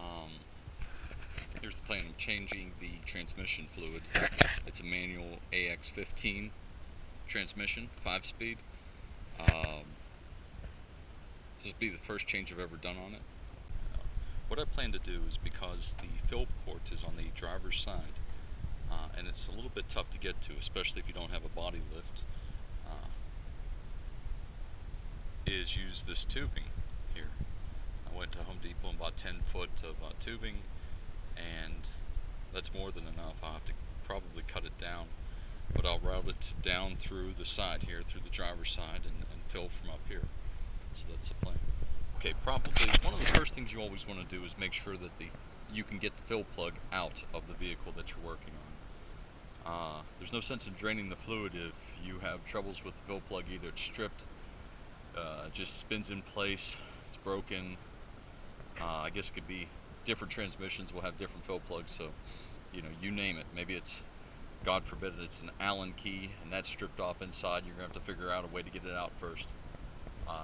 Um, here's the plan. I'm changing the transmission fluid. It's a manual AX15 transmission, 5-speed. This will be the first change I've ever done on it. What I plan to do is, because the fill port is on the driver's side, and it's a little bit tough to get to, especially if you don't have a body lift, is use this tubing here. I went to Home Depot and bought 10 foot of tubing, and that's more than enough. I'll have to probably cut it down, but I'll route it down through the side here, through the driver's side, and fill from up here. So that's the plan. Okay, probably one of the first things you always want to do is make sure that you can get the fill plug out of the vehicle that you're working on. There's no sense in draining the fluid if you have troubles with the fill plug. Either it's stripped, just spins in place, it's broken. I guess it could be different transmissions will have different fill plugs, so you name it. Maybe it's, God forbid, it's an Allen key and that's stripped off inside. You're gonna have to figure out a way to get it out first.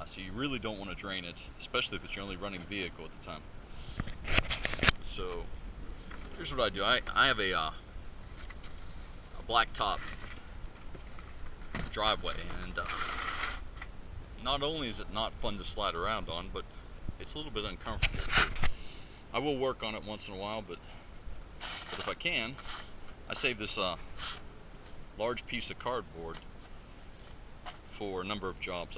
So you really don't want to drain it, especially if you're only running a vehicle at the time. So here's what I do. I have a blacktop driveway, and not only is it not fun to slide around on, but it's a little bit uncomfortable too. I will work on it once in a while, but if I can, I save this large piece of cardboard for a number of jobs.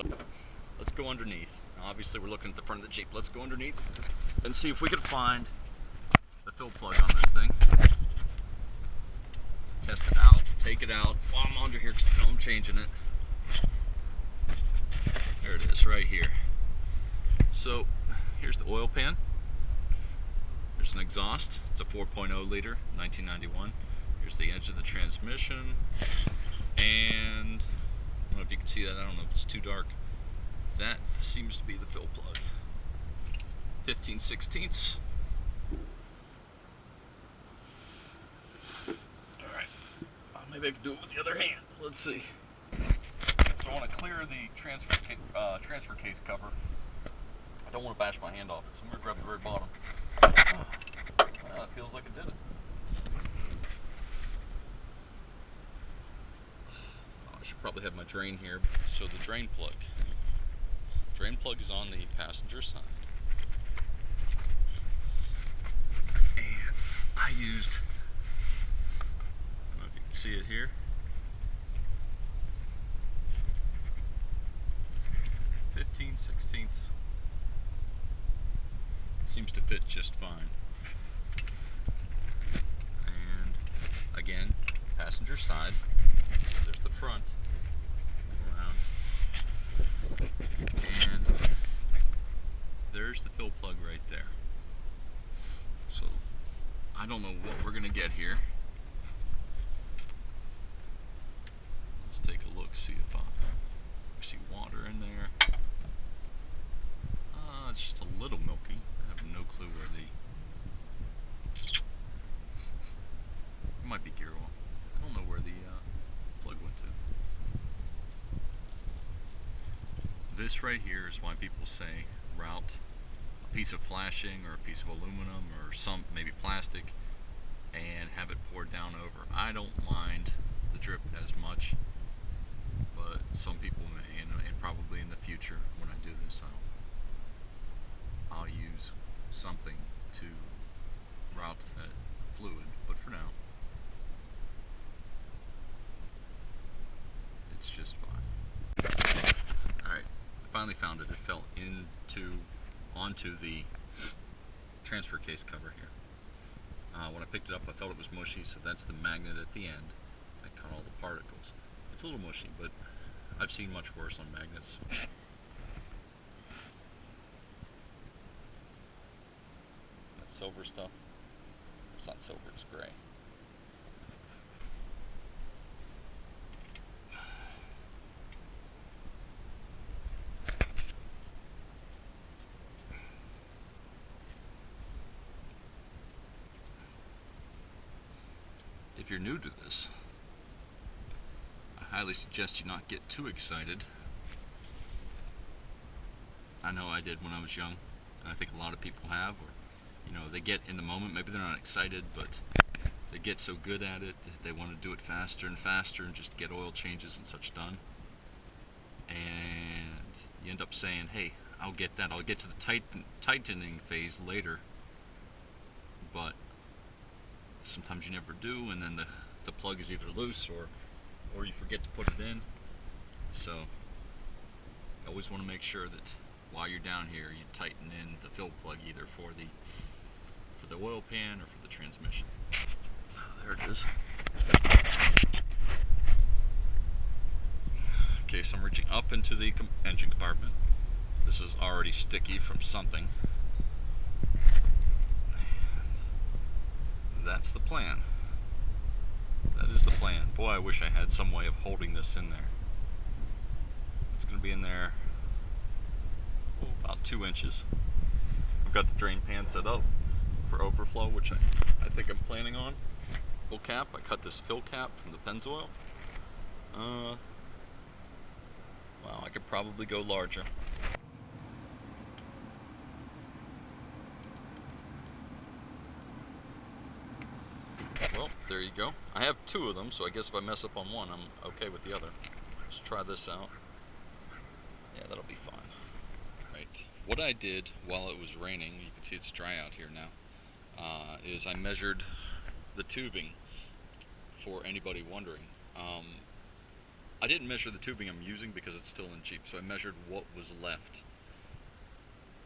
Let's go underneath. Now, obviously we're looking at the front of the Jeep. Let's go underneath and see if we can find the fill plug on this thing. Test it out, take it out while I'm under here because I'm changing it. There it is, right here. So here's the oil pan. There's an exhaust. It's a 4.0 liter, 1991. Here's the edge of the transmission. And I don't know if you can see that. I don't know if it's too dark. That seems to be the fill plug. 15/16. Alright. Maybe I can do it with the other hand. Let's see. So I want to clear the transfer case cover. I don't want to bash my hand off it, so I'm going to grab the very bottom. It feels like it did it. I should probably have my drain here. So the drain plug. Drain plug is on the passenger side. And I used, I don't know if you can see it here, 15/16. Seems to fit just fine. And again, passenger side. There's the front. Around. And there's the fill plug right there. So I don't know what we're gonna get here. Let's take a look, see if we see water in there. It's just a little milky. I have no clue where it might be gear oil. I don't know where the plug went to. This right here is why people say route a piece of flashing or a piece of aluminum or some maybe plastic and have it poured down over. I don't mind the drip as much, but some people may, and probably in the future when I do this I'll use something to route that fluid, but for now it's just fine. Alright, I finally found it. It fell onto the transfer case cover here. When I picked it up I felt it was mushy, so that's the magnet at the end that caught all the particles. It's a little mushy, but I've seen much worse on magnets. Silver stuff. It's not silver, it's gray. If you're new to this, I highly suggest you not get too excited. I know I did when I was young, and I think a lot of people have, or you know, they get in the moment, maybe they're not excited, but they get so good at it that they want to do it faster and faster and just get oil changes and such done. And you end up saying, hey, I'll get that. I'll get to the tightening phase later. But sometimes you never do, and then the plug is either loose or you forget to put it in. So you always want to make sure that while you're down here, you tighten in the fill plug either for the oil pan or for the transmission. There it is. Okay, so I'm reaching up into the engine compartment. This is already sticky from something. And that's the plan. That is the plan. Boy, I wish I had some way of holding this in there. It's going to be in there about 2 inches. I've got the drain pan set up for overflow, which I think I'm planning on. Fill cap. I cut this fill cap from the Pennzoil. Wow, I could probably go larger. Well, there you go. I have 2 of them, so I guess if I mess up on one, I'm okay with the other. Let's try this out. Yeah, that'll be fine. Right. What I did while it was raining, you can see it's dry out here now, is I measured the tubing for anybody wondering. I didn't measure the tubing I'm using because it's still in Jeep, so I measured what was left.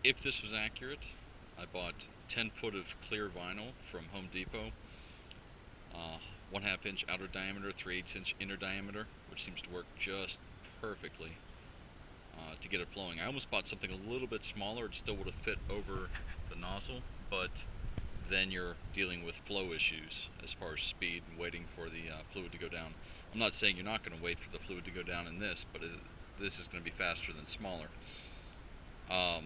If this was accurate, I bought 10 foot of clear vinyl from Home Depot, 1/2 inch outer diameter, 3/8 inch inner diameter, which seems to work just perfectly to get it flowing. I almost bought something a little bit smaller. It still would have fit over the nozzle, but then you're dealing with flow issues as far as speed and waiting for the fluid to go down. I'm not saying you're not going to wait for the fluid to go down in this, but this is going to be faster than smaller. I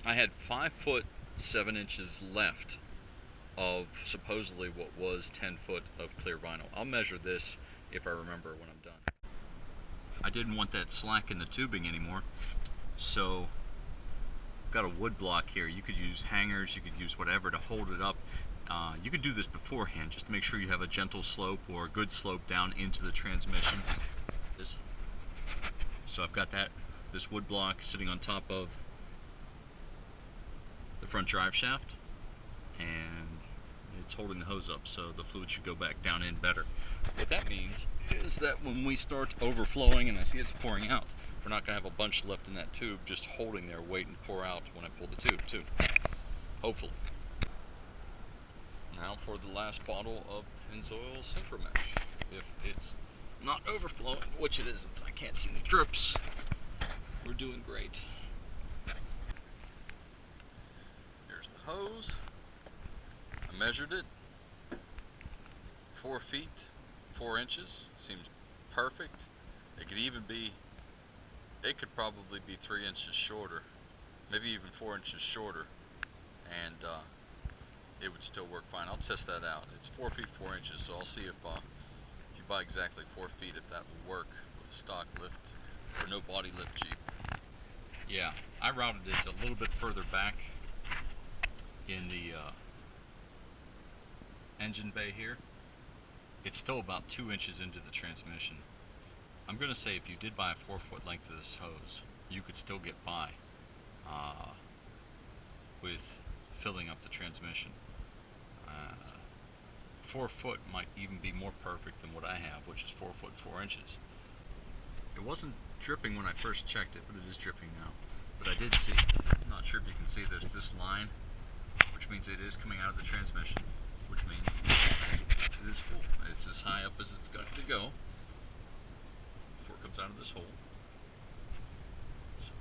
had 5 foot 7 inches left of supposedly what was 10 foot of clear vinyl. I'll measure this if I remember when I'm done. I didn't want that slack in the tubing anymore, so I've got a wood block here. You could use hangers, you could use whatever to hold it up. You could do this beforehand just to make sure you have a gentle slope or a good slope down into the transmission. So I've got this wood block sitting on top of the front drive shaft, and it's holding the hose up, so the fluid should go back down in better. What that means is that when we start overflowing and I see it's pouring out, we're not going to have a bunch left in that tube just holding there waiting to pour out when I pull the tube too. Hopefully. Now for the last bottle of Pennzoil Synchro Mesh. If it's not overflowing, which it isn't, I can't see any drips, we're doing great. Here's the hose. I measured it. 4 feet, 4 inches. Seems perfect. It could probably be 3 inches shorter, maybe even 4 inches shorter, and it would still work fine. I'll test that out. It's 4 feet 4 inches, so I'll see if you buy exactly 4 feet, if that will work with a stock lift or no body lift Jeep. Yeah, I routed it a little bit further back in the engine bay here. It's still about 2 inches into the transmission. I'm going to say if you did buy a 4 foot length of this hose, you could still get by with filling up the transmission. 4 foot might even be more perfect than what I have, which is 4 foot 4 inches. It wasn't dripping when I first checked it, but it is dripping now. But I did see, I'm not sure if you can see this line, which means it is coming out of the transmission, which means it is full. It's as high up as it's got to go before it comes out of this hole. So,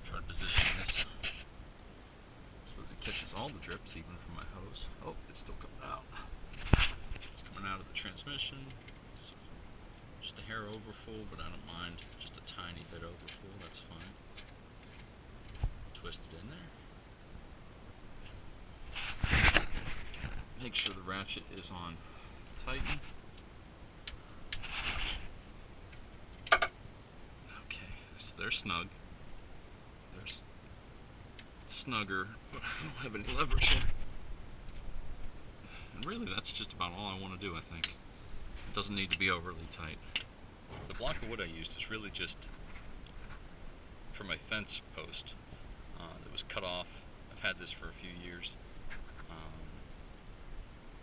try to position this so that it catches all the drips, even from my hose. Oh, it's still coming out. It's coming out of the transmission. So just a hair overfull, but I don't mind. Just a tiny bit overfull, that's fine. Twist it in there. Make sure the ratchet is on tighten. Okay, so they're snug. snugger, but I don't have any leverage yet. And really, that's just about all I want to do, I think. It doesn't need to be overly tight. The block of wood I used is really just for my fence post that was cut off. I've had this for a few years.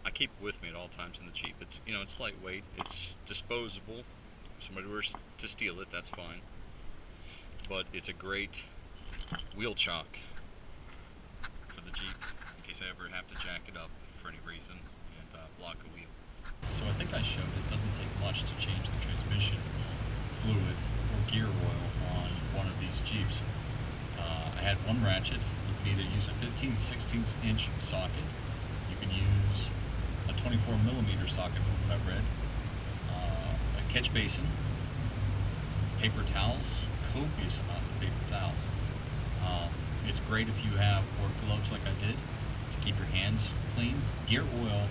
I keep it with me at all times in the Jeep. It's, you know, it's lightweight, it's disposable. If somebody were to steal it, that's fine. But it's a great wheel chock for the Jeep in case I ever have to jack it up for any reason and block a wheel. So I think I showed it doesn't take much to change the transmission fluid or gear oil on one of these Jeeps. I had one ratchet. You can either use a 15/16 inch socket. You can use a 24mm socket from what I've read. A catch basin, paper towels, copious amounts of paper towels. It's great if you have work gloves like I did to keep your hands clean. Gear oil,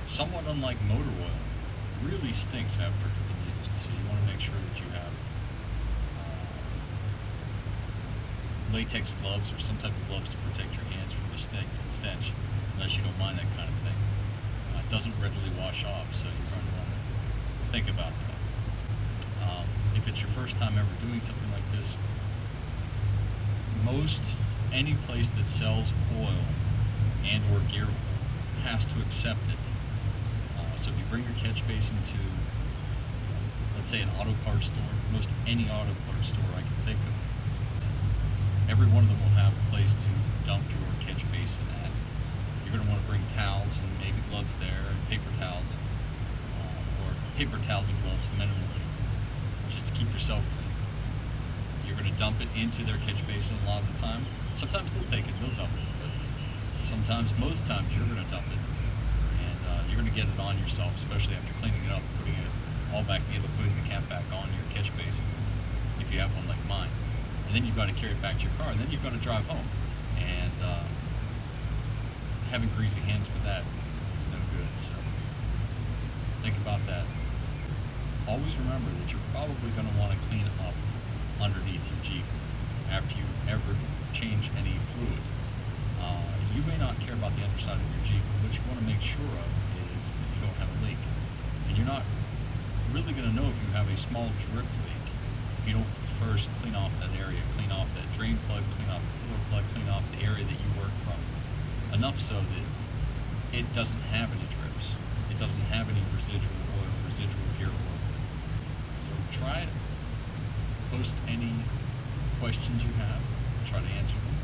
somewhat unlike motor oil, really stinks after it's been used, so you want to make sure that you have latex gloves or some type of gloves to protect your hands from the stink and stench, unless you don't mind that kind of thing. It doesn't readily wash off, so you're going to want to think about that. If it's your first time ever doing something like this, any place that sells oil and or gear oil has to accept it. So if you bring your catch basin to, let's say, an auto parts store, most any auto parts store I can think of, every one of them will have a place to dump your catch basin at. You're going to want to bring towels and maybe gloves there, and paper towels, or paper towels and gloves minimally, just to keep yourself clean. You're going to dump it into their catch basin a lot of the time. Sometimes they'll take it, they'll dump it, but most times you're going to dump it, and you're going to get it on yourself, especially after cleaning it up, putting it all back together, putting the cap back on your catch basin, if you have one like mine. And then you've got to carry it back to your car, and then you've got to drive home. And having greasy hands for that is no good, so think about that. Always remember that you're probably going to want to clean up underneath your Jeep after you ever change any fluid. You may not care about the underside of your Jeep, but what you want to make sure of is that you don't have a leak. And you're not really going to know if you have a small drip leak if you don't first clean off that area, clean off that drain plug, clean off the floor plug, clean off the area that you work from, enough so that it doesn't have any drips. It doesn't have any residual oil, residual gear oil. So try it. Post any questions you have. Try to answer them.